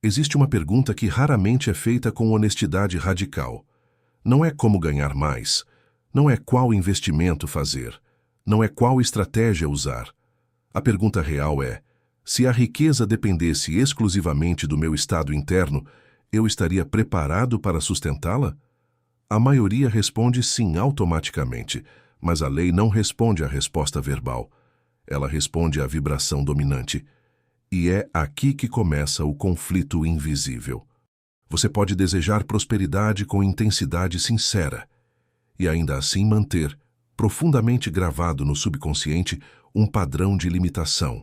Existe uma pergunta que raramente é feita com honestidade radical. Não é como ganhar mais, não é qual investimento fazer, não é qual estratégia usar. A pergunta real é: se a riqueza dependesse exclusivamente do meu estado interno, eu estaria preparado para sustentá-la? A maioria responde sim automaticamente, mas a lei não responde à resposta verbal. Ela responde à vibração dominante. E é aqui que começa o conflito invisível. Você pode desejar prosperidade com intensidade sincera e ainda assim manter, profundamente gravado no subconsciente, um padrão de limitação.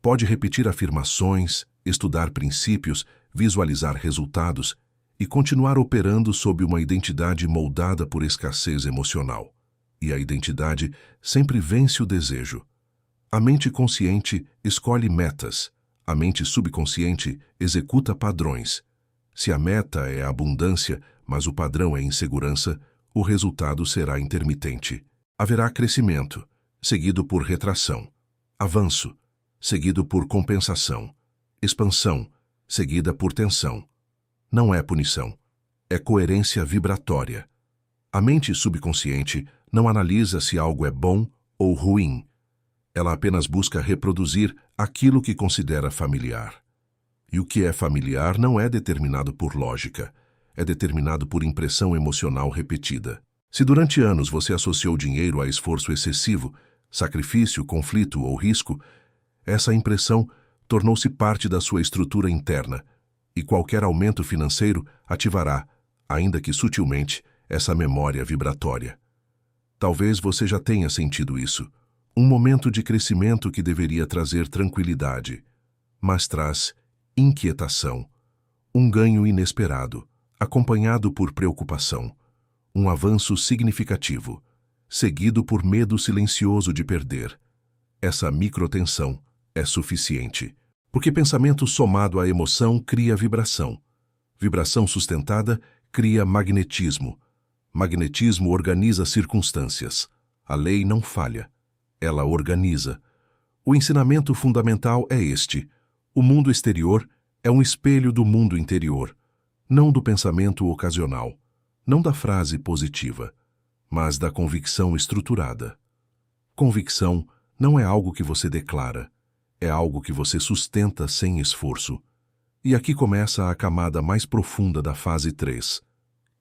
Pode repetir afirmações, estudar princípios, visualizar resultados e continuar operando sob uma identidade moldada por escassez emocional. E a identidade sempre vence o desejo. A mente consciente escolhe metas, a mente subconsciente executa padrões. Se a meta é a abundância, mas o padrão é insegurança, o resultado será intermitente. Haverá crescimento, seguido por retração, avanço, seguido por compensação, expansão, seguida por tensão. Não é punição, é coerência vibratória. A mente subconsciente não analisa se algo é bom ou ruim. Ela apenas busca reproduzir aquilo que considera familiar. E o que é familiar não é determinado por lógica, é determinado por impressão emocional repetida. Se durante anos você associou dinheiro a esforço excessivo, sacrifício, conflito ou risco, essa impressão tornou-se parte da sua estrutura interna, e qualquer aumento financeiro ativará, ainda que sutilmente, essa memória vibratória. Talvez você já tenha sentido isso. Um momento de crescimento que deveria trazer tranquilidade, mas traz inquietação, um ganho inesperado, acompanhado por preocupação, um avanço significativo, seguido por medo silencioso de perder. Essa microtensão é suficiente, porque pensamento somado à emoção cria vibração. Vibração sustentada cria magnetismo. Magnetismo organiza circunstâncias. A lei não falha. Ela organiza. O ensinamento fundamental é este: o mundo exterior é um espelho do mundo interior, não do pensamento ocasional, não da frase positiva, mas da convicção estruturada. Convicção não é algo que você declara, é algo que você sustenta sem esforço. E aqui começa a camada mais profunda da fase 3,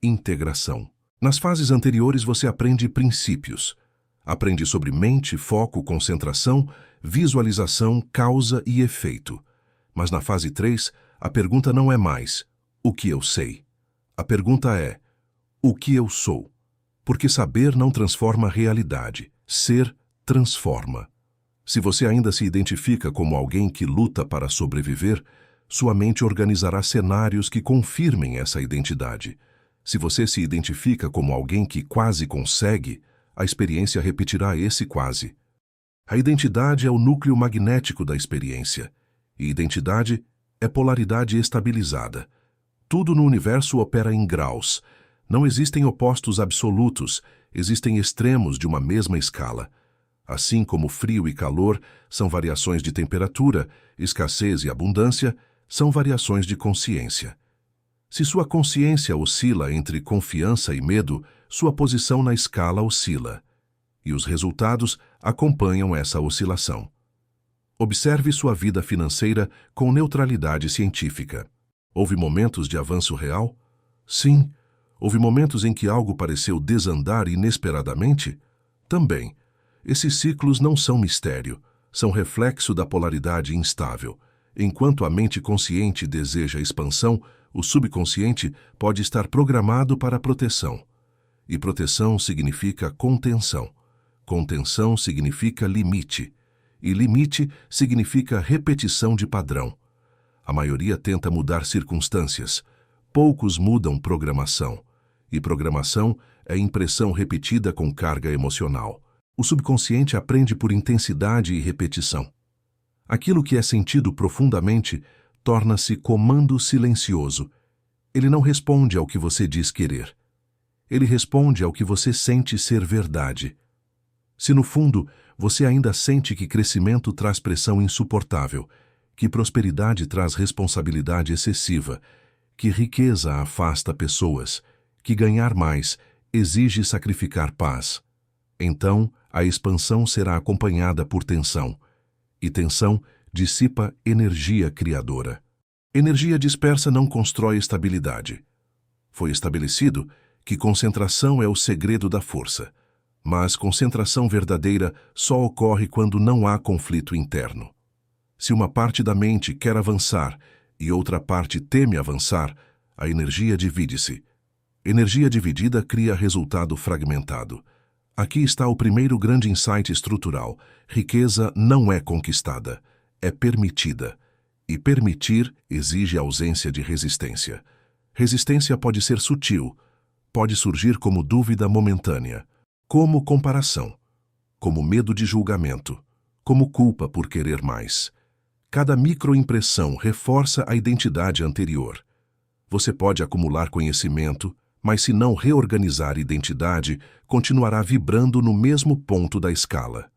integração. Nas fases anteriores você aprende princípios. Aprende sobre mente, foco, concentração, visualização, causa e efeito. Mas na fase 3, a pergunta não é mais o que eu sei. A pergunta é o que eu sou. Porque saber não transforma a realidade. Ser transforma. Se você ainda se identifica como alguém que luta para sobreviver, sua mente organizará cenários que confirmem essa identidade. Se você se identifica como alguém que quase consegue, a experiência repetirá esse quase. A identidade é o núcleo magnético da experiência. E identidade é polaridade estabilizada. Tudo no universo opera em graus. Não existem opostos absolutos, existem extremos de uma mesma escala. Assim como frio e calor são variações de temperatura, escassez e abundância são variações de consciência. Se sua consciência oscila entre confiança e medo, sua posição na escala oscila. E os resultados acompanham essa oscilação. Observe sua vida financeira com neutralidade científica. Houve momentos de avanço real? Sim. Houve momentos em que algo pareceu desandar inesperadamente? Também. Esses ciclos não são mistério, são reflexo da polaridade instável. Enquanto a mente consciente deseja expansão, o subconsciente pode estar programado para proteção. E proteção significa contenção. Contenção significa limite. E limite significa repetição de padrão. A maioria tenta mudar circunstâncias. Poucos mudam programação. E programação é impressão repetida com carga emocional. O subconsciente aprende por intensidade e repetição. Aquilo que é sentido profundamente torna-se comando silencioso. Ele não responde ao que você diz querer. Ele responde ao que você sente ser verdade. Se no fundo você ainda sente que crescimento traz pressão insuportável, que prosperidade traz responsabilidade excessiva, que riqueza afasta pessoas, que ganhar mais exige sacrificar paz. Então, a expansão será acompanhada por tensão, e tensão dissipa energia criadora. Energia dispersa não constrói estabilidade. Foi estabelecido que concentração é o segredo da força, mas concentração verdadeira só ocorre quando não há conflito interno. Se uma parte da mente quer avançar e outra parte teme avançar, a energia divide-se. Energia dividida cria resultado fragmentado. Aqui está o primeiro grande insight estrutural. Riqueza não é conquistada, é permitida. E permitir exige ausência de resistência. Resistência pode ser sutil, pode surgir como dúvida momentânea, como comparação, como medo de julgamento, como culpa por querer mais. Cada microimpressão reforça a identidade anterior. Você pode acumular conhecimento, mas se não reorganizar a identidade, continuará vibrando no mesmo ponto da escala.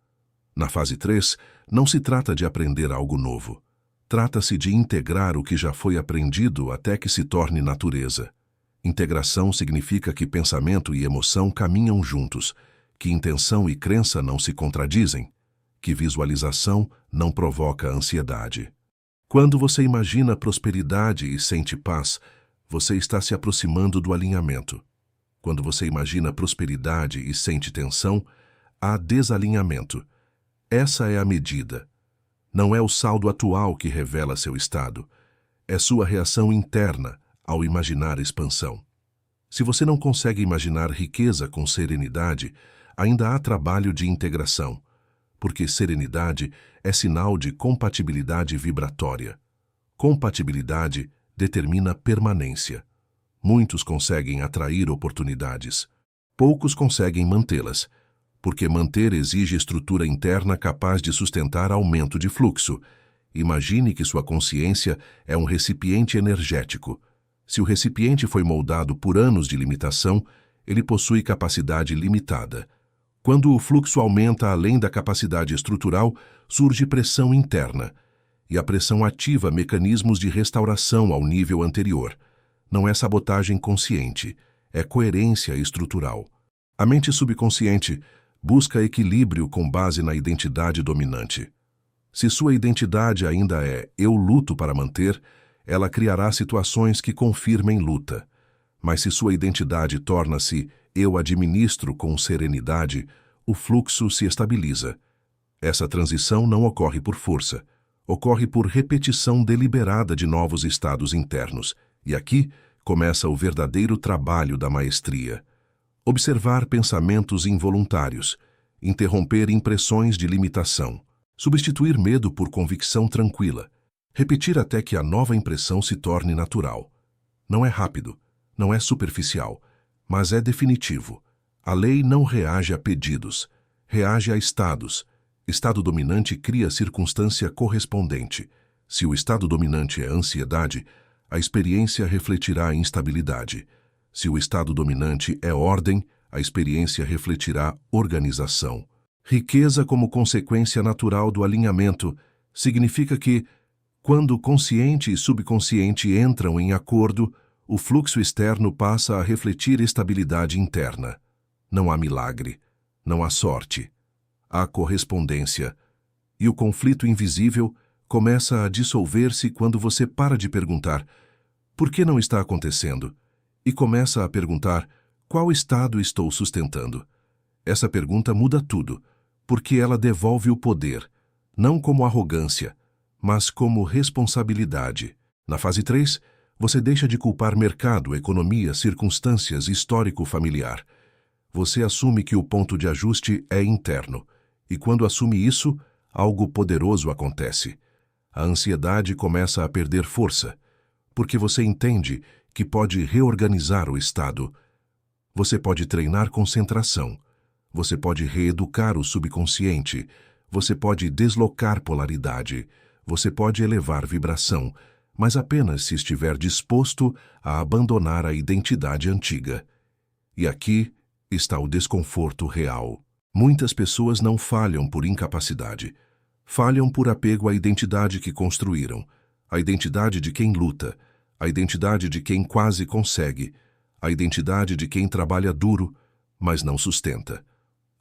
Na fase 3, não se trata de aprender algo novo. Trata-se de integrar o que já foi aprendido até que se torne natureza. Integração significa que pensamento e emoção caminham juntos, que intenção e crença não se contradizem, que visualização não provoca ansiedade. Quando você imagina prosperidade e sente paz, você está se aproximando do alinhamento. Quando você imagina prosperidade e sente tensão, há desalinhamento. Essa é a medida. Não é o saldo atual que revela seu estado. É sua reação interna ao imaginar expansão. Se você não consegue imaginar riqueza com serenidade, ainda há trabalho de integração, porque serenidade é sinal de compatibilidade vibratória. Compatibilidade determina permanência. Muitos conseguem atrair oportunidades. Poucos conseguem mantê-las, porque manter exige estrutura interna capaz de sustentar aumento de fluxo. Imagine que sua consciência é um recipiente energético. Se o recipiente foi moldado por anos de limitação, ele possui capacidade limitada. Quando o fluxo aumenta além da capacidade estrutural, surge pressão interna, e a pressão ativa mecanismos de restauração ao nível anterior. Não é sabotagem consciente, é coerência estrutural. A mente subconsciente busca equilíbrio com base na identidade dominante. Se sua identidade ainda é "eu luto para manter", ela criará situações que confirmem luta. Mas se sua identidade torna-se "eu administro com serenidade", o fluxo se estabiliza. Essa transição não ocorre por força, ocorre por repetição deliberada de novos estados internos. E aqui começa o verdadeiro trabalho da maestria. Observar pensamentos involuntários, interromper impressões de limitação, substituir medo por convicção tranquila, repetir até que a nova impressão se torne natural. Não é rápido, não é superficial, mas é definitivo. A lei não reage a pedidos, reage a estados. Estado dominante cria circunstância correspondente. Se o estado dominante é ansiedade, a experiência refletirá instabilidade. Se o estado dominante é ordem, a experiência refletirá organização. Riqueza como consequência natural do alinhamento significa que, quando consciente e subconsciente entram em acordo, o fluxo externo passa a refletir estabilidade interna. Não há milagre, não há sorte. Há correspondência, e o conflito invisível começa a dissolver-se quando você para de perguntar "por que não está acontecendo?" e começa a perguntar "qual estado estou sustentando?" Essa pergunta muda tudo, porque ela devolve o poder, não como arrogância, mas como responsabilidade. Na fase 3, você deixa de culpar mercado, economia, circunstâncias, histórico familiar. Você assume que o ponto de ajuste é interno. E quando assume isso, algo poderoso acontece. A ansiedade começa a perder força, porque você entende que pode reorganizar o estado. Você pode treinar concentração, você pode reeducar o subconsciente, você pode deslocar polaridade, você pode elevar vibração, mas apenas se estiver disposto a abandonar a identidade antiga. E aqui está o desconforto real. Muitas pessoas não falham por incapacidade, Falham por apego à identidade que construíram, a identidade de quem luta, a identidade de quem quase consegue, a identidade de quem trabalha duro, mas não sustenta.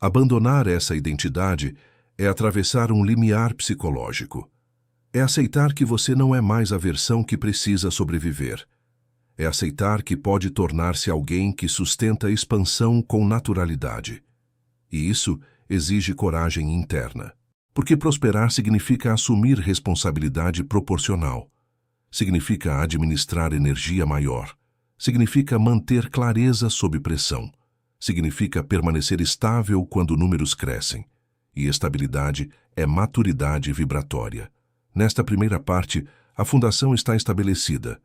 Abandonar essa identidade é atravessar um limiar psicológico. É aceitar que você não é mais a versão que precisa sobreviver. É aceitar que pode tornar-se alguém que sustenta a expansão com naturalidade. E isso exige coragem interna. Porque prosperar significa assumir responsabilidade proporcional. Significa administrar energia maior. Significa manter clareza sob pressão. Significa permanecer estável quando números crescem. E estabilidade é maturidade vibratória. Nesta primeira parte, a fundação está estabelecida.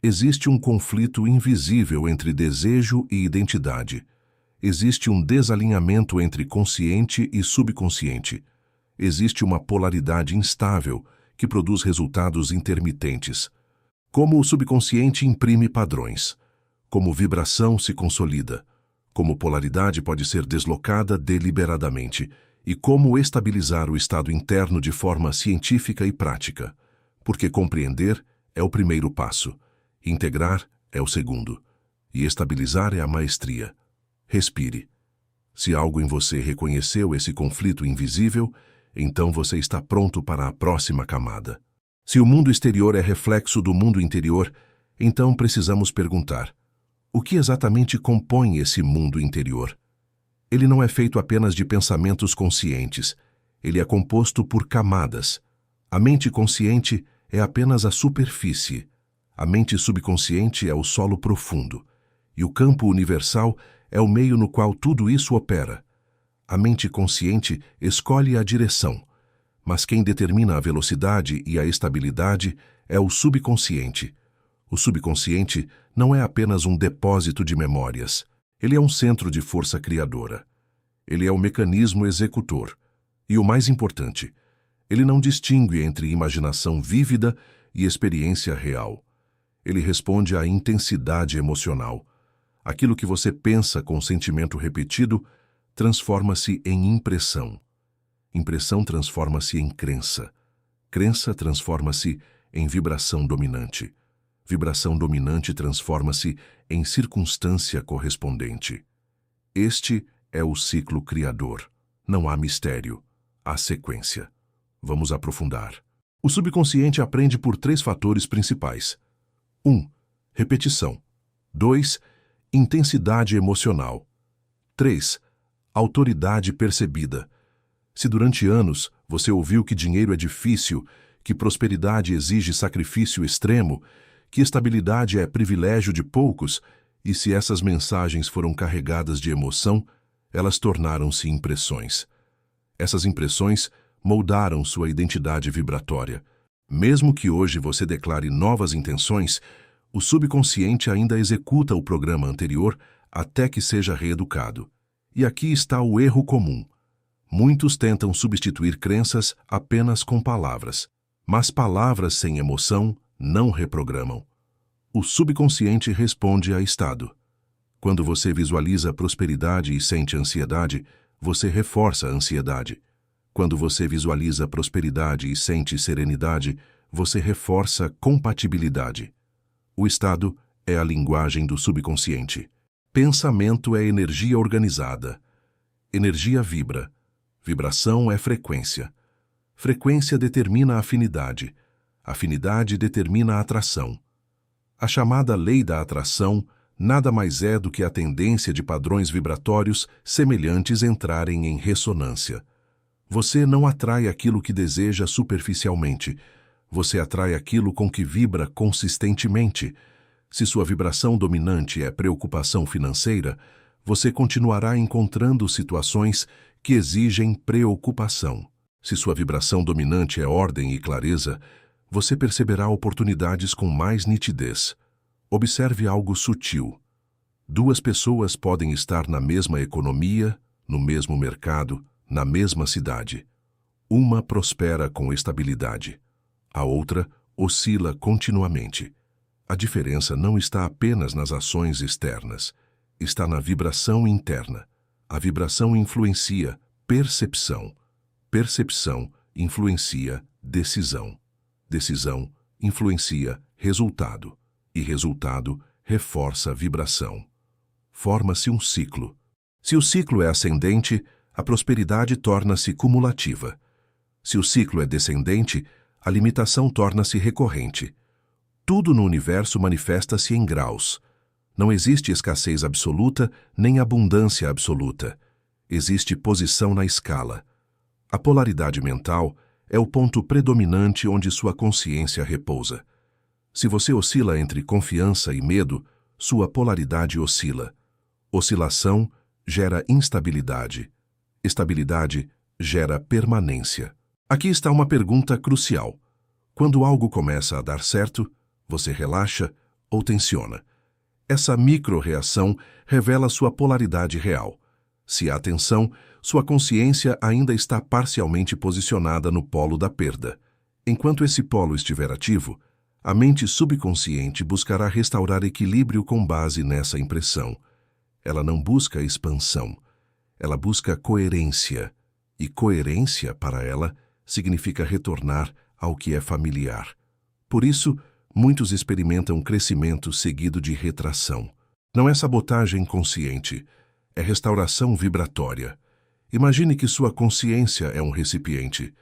Existe um conflito invisível entre desejo e identidade. Existe um desalinhamento entre consciente e subconsciente. Existe uma polaridade instável que produz resultados intermitentes. Como o subconsciente imprime padrões. Como vibração se consolida. Como polaridade pode ser deslocada deliberadamente. E como estabilizar o estado interno de forma científica e prática. Porque compreender é o primeiro passo. Integrar é o segundo. E estabilizar é a maestria. Respire. Se algo em você reconheceu esse conflito invisível, então você está pronto para a próxima camada. Se o mundo exterior é reflexo do mundo interior, então precisamos perguntar: o que exatamente compõe esse mundo interior? Ele não é feito apenas de pensamentos conscientes. Ele é composto por camadas. A mente consciente é apenas a superfície. A mente subconsciente é o solo profundo, e o campo universal é o meio no qual tudo isso opera. A mente consciente escolhe a direção, mas quem determina a velocidade e a estabilidade é o subconsciente. O subconsciente não é apenas um depósito de memórias. Ele é um centro de força criadora. Ele é o mecanismo executor. E o mais importante, ele não distingue entre imaginação vívida e experiência real. Ele responde à intensidade emocional. Aquilo que você pensa com sentimento repetido transforma-se em impressão. Impressão transforma-se em crença. Crença transforma-se em vibração dominante. Vibração dominante transforma-se em circunstância correspondente. Este é o ciclo criador. Não há mistério. Há sequência. Vamos aprofundar. O subconsciente aprende por 3 fatores principais. 1. Repetição. 2. Intensidade emocional. 3. Autoridade percebida. Se durante anos você ouviu que dinheiro é difícil, que prosperidade exige sacrifício extremo, que estabilidade é privilégio de poucos, e se essas mensagens foram carregadas de emoção, elas tornaram-se impressões. Essas impressões moldaram sua identidade vibratória. Mesmo que hoje você declare novas intenções, o subconsciente ainda executa o programa anterior até que seja reeducado. E aqui está o erro comum. Muitos tentam substituir crenças apenas com palavras, mas palavras sem emoção não reprogramam. O subconsciente responde a estado. Quando você visualiza prosperidade e sente ansiedade, você reforça a ansiedade. Quando você visualiza prosperidade e sente serenidade, você reforça compatibilidade. O estado é a linguagem do subconsciente. Pensamento é energia organizada. Energia vibra. Vibração é frequência. Frequência determina afinidade. Afinidade determina atração. A chamada lei da atração nada mais é do que a tendência de padrões vibratórios semelhantes entrarem em ressonância. Você não atrai aquilo que deseja superficialmente. Você atrai aquilo com que vibra consistentemente. Se sua vibração dominante é preocupação financeira, você continuará encontrando situações que exigem preocupação. Se sua vibração dominante é ordem e clareza, você perceberá oportunidades com mais nitidez. Observe algo sutil. 2 pessoas podem estar na mesma economia, no mesmo mercado, na mesma cidade. Uma prospera com estabilidade. A outra oscila continuamente. A diferença não está apenas nas ações externas. Está na vibração interna. A vibração influencia percepção. Percepção influencia decisão. Decisão influencia resultado. E resultado reforça vibração. Forma-se um ciclo. Se o ciclo é ascendente, a prosperidade torna-se cumulativa. Se o ciclo é descendente, a limitação torna-se recorrente. Tudo no universo manifesta-se em graus. Não existe escassez absoluta nem abundância absoluta. Existe posição na escala. A polaridade mental é o ponto predominante onde sua consciência repousa. Se você oscila entre confiança e medo, sua polaridade oscila. Oscilação gera instabilidade. Estabilidade gera permanência. Aqui está uma pergunta crucial. Quando algo começa a dar certo, você relaxa ou tensiona? Essa micro-reação revela sua polaridade real. Se há tensão, sua consciência ainda está parcialmente posicionada no polo da perda. Enquanto esse polo estiver ativo, a mente subconsciente buscará restaurar equilíbrio com base nessa impressão. Ela não busca expansão. Ela busca coerência. E coerência, para ela, significa retornar ao que é familiar. Por isso, muitos experimentam crescimento seguido de retração. Não é sabotagem consciente, é restauração vibratória. Imagine que sua consciência é um recipiente.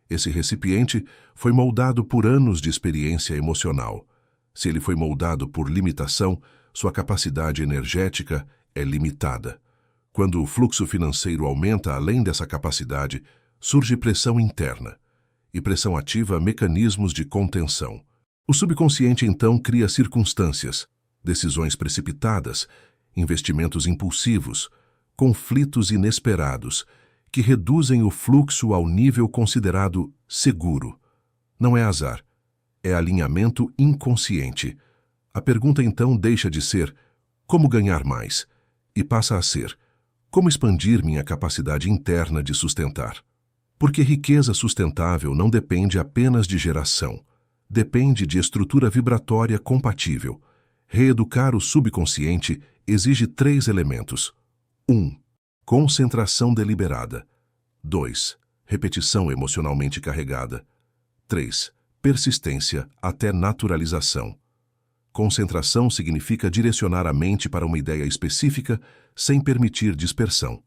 Esse recipiente foi moldado por anos de experiência emocional. Se ele foi moldado por limitação, sua capacidade energética é limitada. Quando o fluxo financeiro aumenta além dessa capacidade, surge pressão interna. E pressão ativa mecanismos de contenção. O subconsciente então cria circunstâncias, decisões precipitadas, investimentos impulsivos, conflitos inesperados, que reduzem o fluxo ao nível considerado seguro. Não é azar, é alinhamento inconsciente. A pergunta então deixa de ser como ganhar mais e passa a ser como expandir minha capacidade interna de sustentar. Porque riqueza sustentável não depende apenas de geração, depende de estrutura vibratória compatível. Reeducar o subconsciente exige 3 elementos. 1. Concentração deliberada. 2. Repetição emocionalmente carregada. 3. Persistência até naturalização. Concentração significa direcionar a mente para uma ideia específica sem permitir dispersão.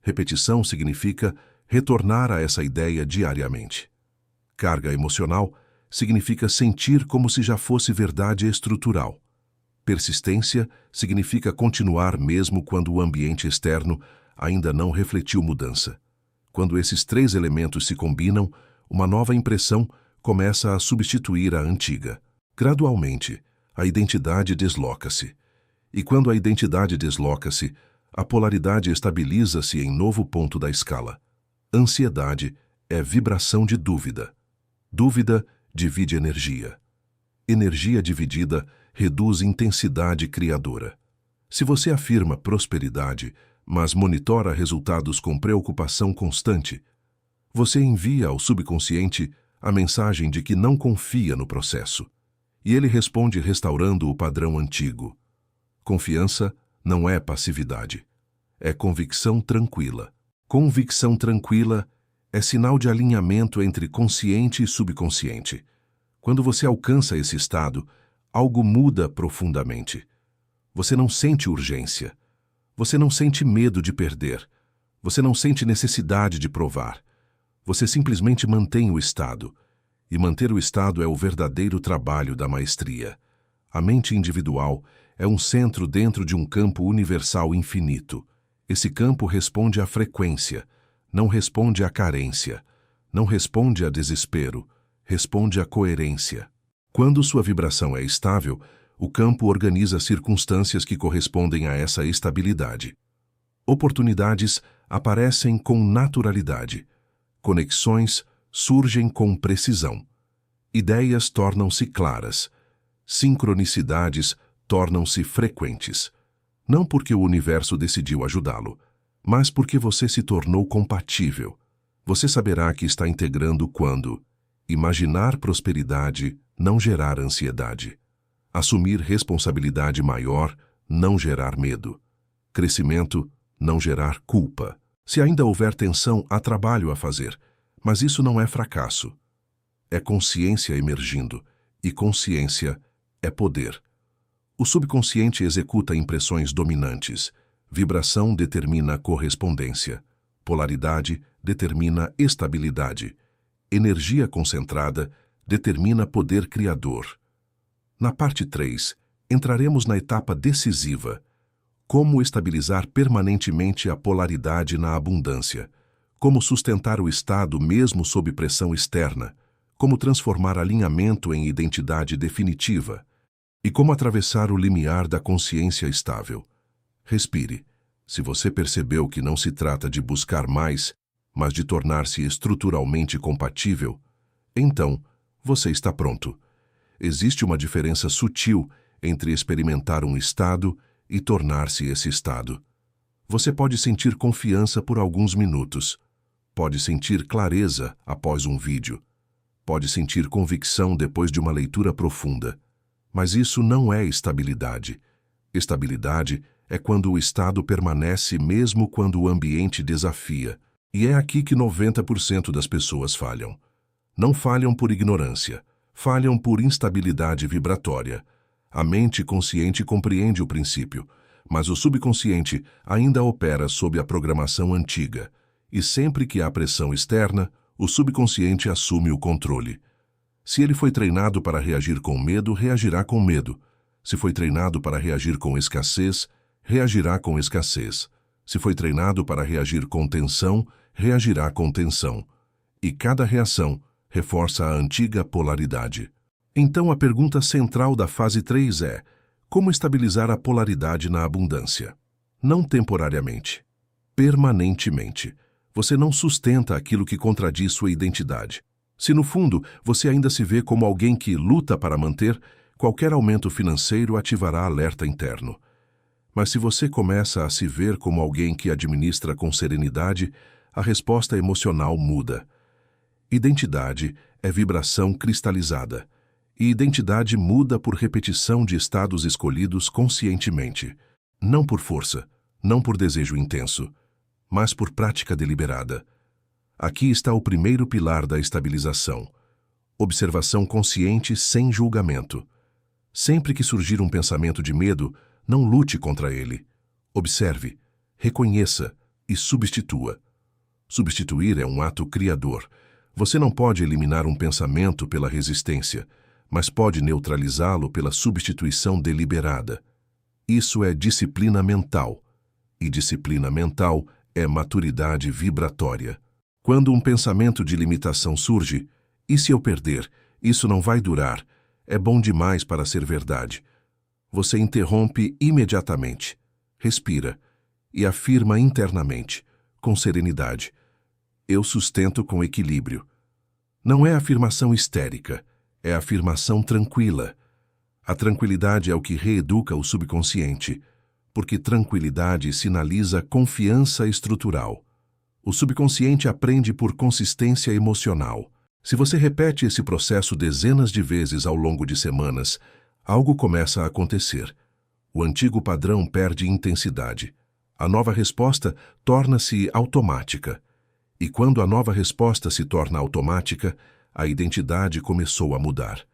Repetição significa retornar a essa ideia diariamente. Carga emocional significa sentir como se já fosse verdade estrutural. Persistência significa continuar mesmo quando o ambiente externo ainda não refletiu mudança. Quando esses 3 elementos se combinam, uma nova impressão começa a substituir a antiga. Gradualmente, a identidade desloca-se. E quando a identidade desloca-se, a polaridade estabiliza-se em novo ponto da escala. Ansiedade é vibração de dúvida. Dúvida divide energia. Energia dividida reduz intensidade criadora. Se você afirma prosperidade, mas monitora resultados com preocupação constante, você envia ao subconsciente a mensagem de que não confia no processo. E ele responde restaurando o padrão antigo. Confiança não é passividade. É convicção tranquila. Convicção tranquila é sinal de alinhamento entre consciente e subconsciente. Quando você alcança esse estado, algo muda profundamente. Você não sente urgência. Você não sente medo de perder. Você não sente necessidade de provar. Você simplesmente mantém o estado. E manter o estado é o verdadeiro trabalho da maestria. A mente individual é um centro dentro de um campo universal infinito. Esse campo responde à frequência, não responde à carência, não responde a desespero, responde à coerência. Quando sua vibração é estável, o campo organiza circunstâncias que correspondem a essa estabilidade. Oportunidades aparecem com naturalidade. Conexões surgem com precisão. Ideias tornam-se claras. Sincronicidades tornam-se frequentes. Não porque o universo decidiu ajudá-lo, mas porque você se tornou compatível. Você saberá que está integrando quando imaginar prosperidade, não gerar ansiedade. Assumir responsabilidade maior, não gerar medo. Crescimento, não gerar culpa. Se ainda houver tensão, há trabalho a fazer. Mas isso não é fracasso. É consciência emergindo, e consciência é poder. O subconsciente executa impressões dominantes. Vibração determina correspondência. Polaridade determina estabilidade. Energia concentrada determina poder criador. Na parte 3, entraremos na etapa decisiva. Como estabilizar permanentemente a polaridade na abundância. Como sustentar o estado mesmo sob pressão externa. Como transformar alinhamento em identidade definitiva. E como atravessar o limiar da consciência estável. Respire. Se você percebeu que não se trata de buscar mais, mas de tornar-se estruturalmente compatível, então você está pronto. Existe uma diferença sutil entre experimentar um estado e tornar-se esse estado. Você pode sentir confiança por alguns minutos. Pode sentir clareza após um vídeo. Pode sentir convicção depois de uma leitura profunda. Mas isso não é estabilidade. Estabilidade é quando o estado permanece mesmo quando o ambiente desafia. E é aqui que 90% das pessoas falham. Não falham por ignorância. Falham por instabilidade vibratória. A mente consciente compreende o princípio, mas o subconsciente ainda opera sob a programação antiga. E sempre que há pressão externa, o subconsciente assume o controle. Se ele foi treinado para reagir com medo, reagirá com medo. Se foi treinado para reagir com escassez, reagirá com escassez. Se foi treinado para reagir com tensão, reagirá com tensão. E cada reação reforça a antiga polaridade. Então a pergunta central da fase 3 é: como estabilizar a polaridade na abundância? Não temporariamente, permanentemente. Você não sustenta aquilo que contradiz sua identidade. Se no fundo você ainda se vê como alguém que luta para manter, qualquer aumento financeiro ativará alerta interno. Mas se você começa a se ver como alguém que administra com serenidade, a resposta emocional muda. Identidade é vibração cristalizada, e identidade muda por repetição de estados escolhidos conscientemente, não por força, não por desejo intenso, mas por prática deliberada. Aqui está o primeiro pilar da estabilização: observação consciente sem julgamento. Sempre que surgir um pensamento de medo, não lute contra ele. Observe, reconheça e substitua. Substituir é um ato criador. Você não pode eliminar um pensamento pela resistência, mas pode neutralizá-lo pela substituição deliberada. Isso é disciplina mental. E disciplina mental é maturidade vibratória. Quando um pensamento de limitação surge, e se eu perder, isso não vai durar, é bom demais para ser verdade. Você interrompe imediatamente, respira e afirma internamente, com serenidade: eu sustento com equilíbrio. Não é afirmação histérica, é afirmação tranquila. A tranquilidade é o que reeduca o subconsciente, porque tranquilidade sinaliza confiança estrutural. O subconsciente aprende por consistência emocional. Se você repete esse processo dezenas de vezes ao longo de semanas, algo começa a acontecer. O antigo padrão perde intensidade. A nova resposta torna-se automática. E quando a nova resposta se torna automática, a identidade começou a mudar.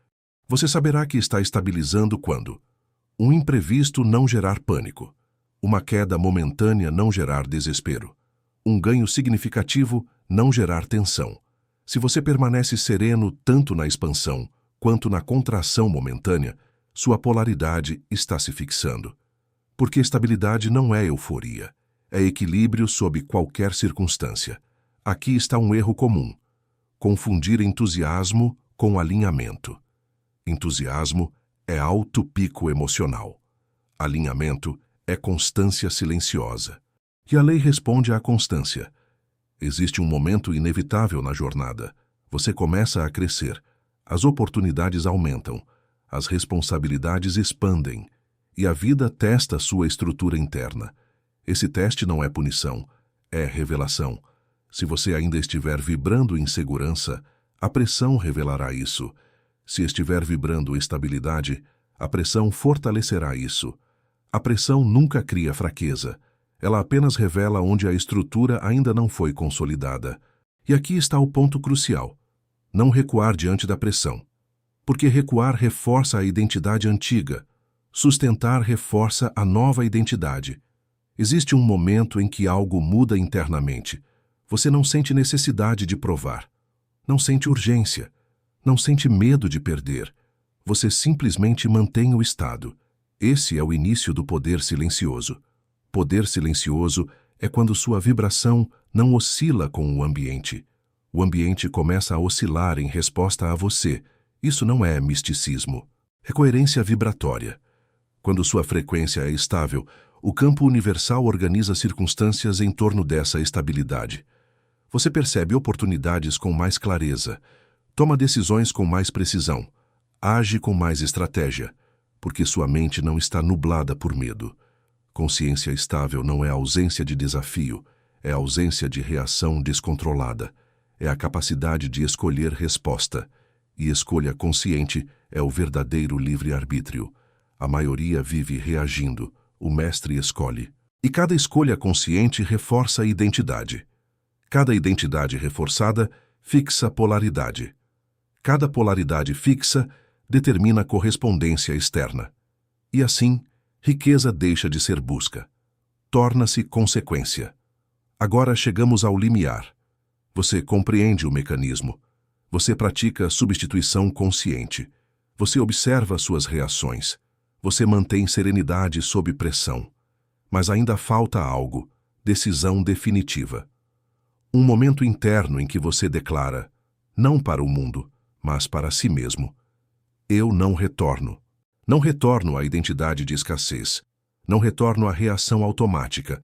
Você saberá que está estabilizando quando um imprevisto não gerar pânico, uma queda momentânea não gerar desespero, um ganho significativo não gerar tensão. Se você permanece sereno tanto na expansão quanto na contração momentânea, sua polaridade está se fixando. Porque estabilidade não é euforia, é equilíbrio sob qualquer circunstância. Aqui está um erro comum: confundir entusiasmo com alinhamento. Entusiasmo é alto pico emocional. Alinhamento é constância silenciosa. E a lei responde à constância. Existe um momento inevitável na jornada. Você começa a crescer. As oportunidades aumentam. As responsabilidades expandem. E a vida testa sua estrutura interna. Esse teste não é punição, é revelação. Se você ainda estiver vibrando insegurança, a pressão revelará isso. Se estiver vibrando estabilidade, a pressão fortalecerá isso. A pressão nunca cria fraqueza. Ela apenas revela onde a estrutura ainda não foi consolidada. E aqui está o ponto crucial: não recuar diante da pressão. Porque recuar reforça a identidade antiga, sustentar reforça a nova identidade. Existe um momento em que algo muda internamente. Você não sente necessidade de provar, não sente urgência, não sente medo de perder. Você simplesmente mantém o estado. Esse é o início do poder silencioso. Poder silencioso é quando sua vibração não oscila com o ambiente. O ambiente começa a oscilar em resposta a você. Isso não é misticismo. É coerência vibratória. Quando sua frequência é estável, o campo universal organiza circunstâncias em torno dessa estabilidade. Você percebe oportunidades com mais clareza, toma decisões com mais precisão, age com mais estratégia, porque sua mente não está nublada por medo. Consciência estável não é ausência de desafio, é ausência de reação descontrolada. É a capacidade de escolher resposta. E escolha consciente é o verdadeiro livre-arbítrio. A maioria vive reagindo, o mestre escolhe. E cada escolha consciente reforça a identidade. Cada identidade reforçada fixa polaridade. Cada polaridade fixa determina correspondência externa. E assim, riqueza deixa de ser busca. Torna-se consequência. Agora chegamos ao limiar. Você compreende o mecanismo. Você pratica substituição consciente. Você observa suas reações. Você mantém serenidade sob pressão. Mas ainda falta algo: decisão definitiva. Um momento interno em que você declara, não para o mundo, mas para si mesmo: eu não retorno. Não retorno à identidade de escassez. Não retorno à reação automática.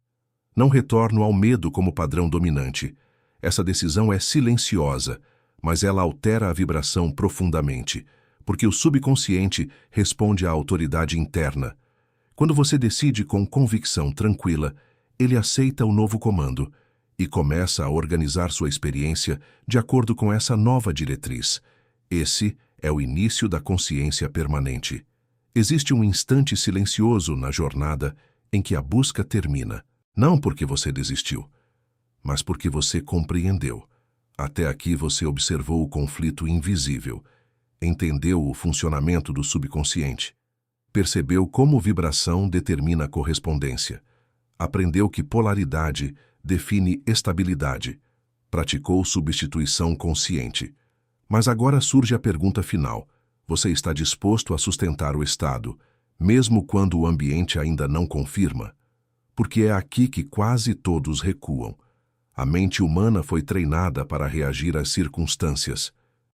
Não retorno ao medo como padrão dominante. Essa decisão é silenciosa, mas ela altera a vibração profundamente, porque o subconsciente responde à autoridade interna. Quando você decide com convicção tranquila, ele aceita o novo comando e começa a organizar sua experiência de acordo com essa nova diretriz. Esse é o início da consciência permanente. Existe um instante silencioso na jornada em que a busca termina, não porque você desistiu, mas porque você compreendeu. Até aqui você observou o conflito invisível, entendeu o funcionamento do subconsciente, percebeu como vibração determina correspondência, aprendeu que polaridade define estabilidade, praticou substituição consciente. Mas agora surge a pergunta final: você está disposto a sustentar o estado, mesmo quando o ambiente ainda não confirma? Porque é aqui que quase todos recuam. A mente humana foi treinada para reagir às circunstâncias,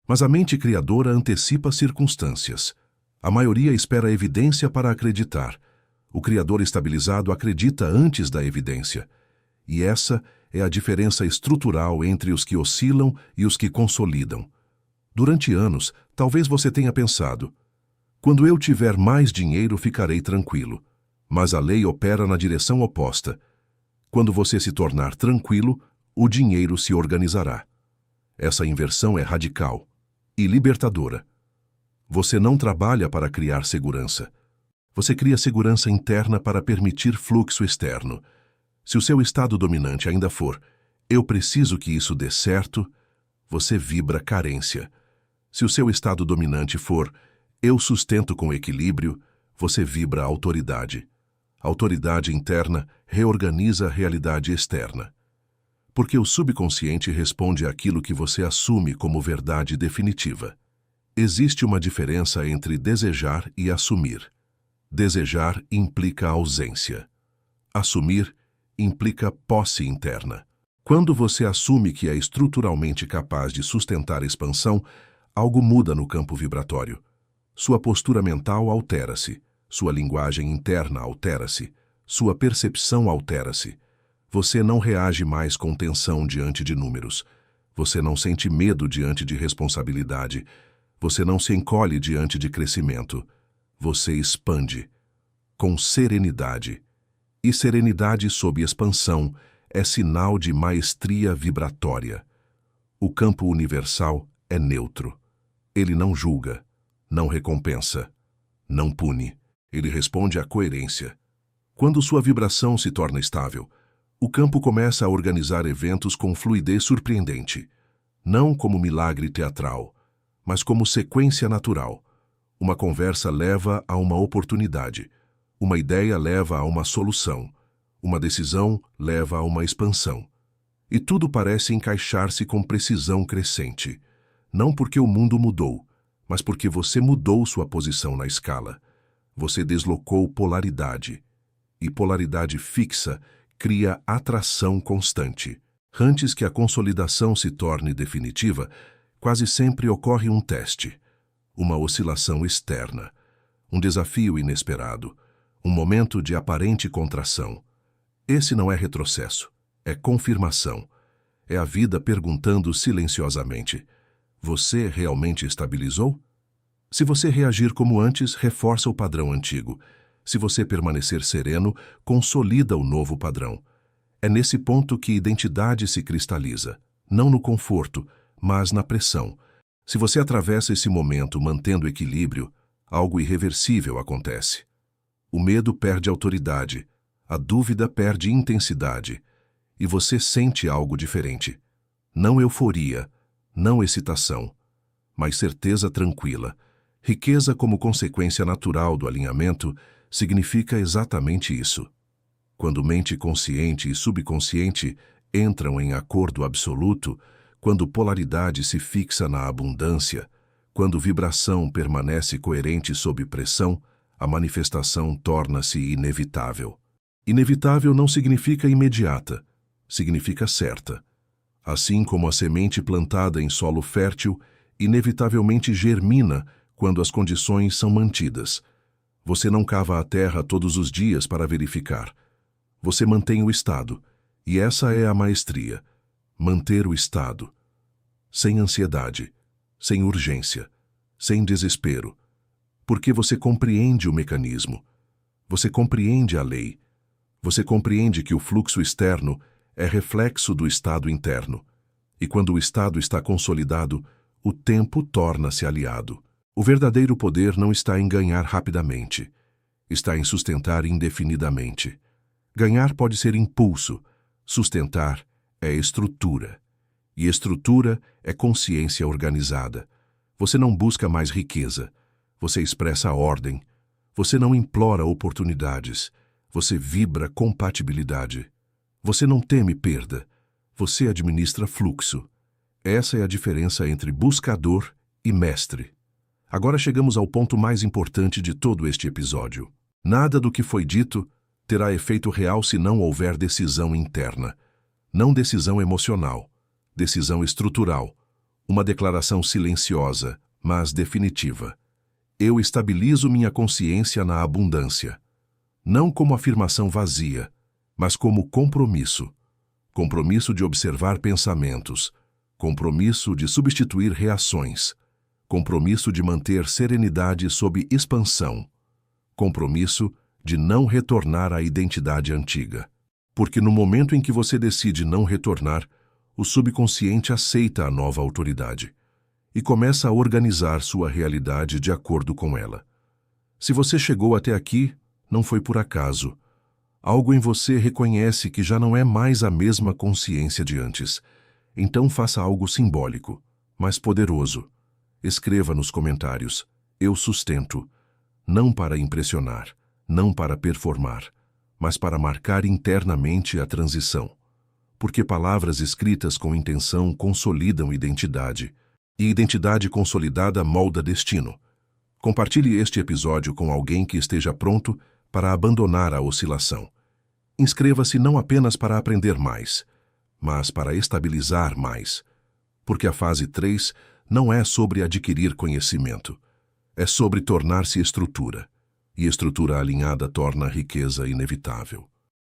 mas a mente criadora antecipa circunstâncias. A maioria espera evidência para acreditar. O criador estabilizado acredita antes da evidência. E essa é a diferença estrutural entre os que oscilam e os que consolidam. Durante anos, talvez você tenha pensado: quando eu tiver mais dinheiro, ficarei tranquilo. Mas a lei opera na direção oposta. Quando você se tornar tranquilo, o dinheiro se organizará. Essa inversão é radical e libertadora. Você não trabalha para criar segurança. Você cria segurança interna para permitir fluxo externo. Se o seu estado dominante ainda for "eu preciso que isso dê certo", você vibra carência. Se o seu estado dominante for "eu sustento com equilíbrio", você vibra autoridade. A autoridade interna reorganiza a realidade externa. Porque o subconsciente responde àquilo que você assume como verdade definitiva. Existe uma diferença entre desejar e assumir. Desejar implica ausência. Assumir implica posse interna. Quando você assume que é estruturalmente capaz de sustentar a expansão, algo muda no campo vibratório. Sua postura mental altera-se, sua linguagem interna altera-se, sua percepção altera-se. Você não reage mais com tensão diante de números. Você não sente medo diante de responsabilidade. Você não se encolhe diante de crescimento. Você expande com serenidade. E serenidade sob expansão é sinal de maestria vibratória. O campo universal é neutro. Ele não julga, não recompensa, não pune. Ele responde à coerência. Quando sua vibração se torna estável, O campo começa a organizar eventos com fluidez surpreendente, não como milagre teatral, mas como sequência natural. Uma conversa leva a uma oportunidade, uma ideia leva a uma solução, uma decisão leva a uma expansão. E tudo parece encaixar-se com precisão crescente, não porque o mundo mudou, mas porque você mudou sua posição na escala. Você deslocou polaridade, e polaridade fixa cria atração constante. Antes que a consolidação se torne definitiva, quase sempre ocorre um teste, uma oscilação externa, um desafio inesperado, um momento de aparente contração. Esse não é retrocesso, é confirmação. É a vida perguntando silenciosamente: você realmente estabilizou? Se você reagir como antes, reforça o padrão antigo. Se você permanecer sereno, consolida o novo padrão. É nesse ponto que identidade se cristaliza, não no conforto, mas na pressão. Se você atravessa esse momento mantendo equilíbrio, algo irreversível acontece. O medo perde autoridade, a dúvida perde intensidade, e você sente algo diferente. Não euforia, não excitação, mas certeza tranquila. Riqueza como consequência natural do alinhamento significa exatamente isso. Quando mente consciente e subconsciente entram em acordo absoluto, quando polaridade se fixa na abundância, quando vibração permanece coerente sob pressão, a manifestação torna-se inevitável. Inevitável não significa imediata, significa certa. Assim como a semente plantada em solo fértil inevitavelmente germina quando as condições são mantidas. Você não cava a terra todos os dias para verificar. Você mantém o estado, e essa é a maestria. Manter o estado. Sem ansiedade, sem urgência, sem desespero. Porque você compreende o mecanismo. Você compreende a lei. Você compreende que o fluxo externo é reflexo do estado interno. E quando o estado está consolidado, o tempo torna-se aliado. O verdadeiro poder não está em ganhar rapidamente. Está em sustentar indefinidamente. Ganhar pode ser impulso. Sustentar é estrutura. E estrutura é consciência organizada. Você não busca mais riqueza. Você expressa ordem. Você não implora oportunidades. Você vibra compatibilidade. Você não teme perda. Você administra fluxo. Essa é a diferença entre buscador e mestre. Agora chegamos ao ponto mais importante de todo este episódio. Nada do que foi dito terá efeito real se não houver decisão interna. Não decisão emocional, decisão estrutural. Uma declaração silenciosa, mas definitiva. Eu estabilizo minha consciência na abundância. Não como afirmação vazia, mas como compromisso. Compromisso de observar pensamentos. Compromisso de substituir reações. Compromisso de manter serenidade sob expansão. Compromisso de não retornar à identidade antiga. Porque no momento em que você decide não retornar, o subconsciente aceita a nova autoridade e começa a organizar sua realidade de acordo com ela. Se você chegou até aqui, não foi por acaso. Algo em você reconhece que já não é mais a mesma consciência de antes. Então faça algo simbólico, mas poderoso. Escreva nos comentários: eu sustento, não para impressionar, não para performar, mas para marcar internamente a transição. Porque palavras escritas com intenção consolidam identidade, e identidade consolidada molda destino. Compartilhe este episódio com alguém que esteja pronto para abandonar a oscilação. Inscreva-se não apenas para aprender mais, mas para estabilizar mais. Porque a fase 3 não é sobre adquirir conhecimento, é sobre tornar-se estrutura, e estrutura alinhada torna a riqueza inevitável.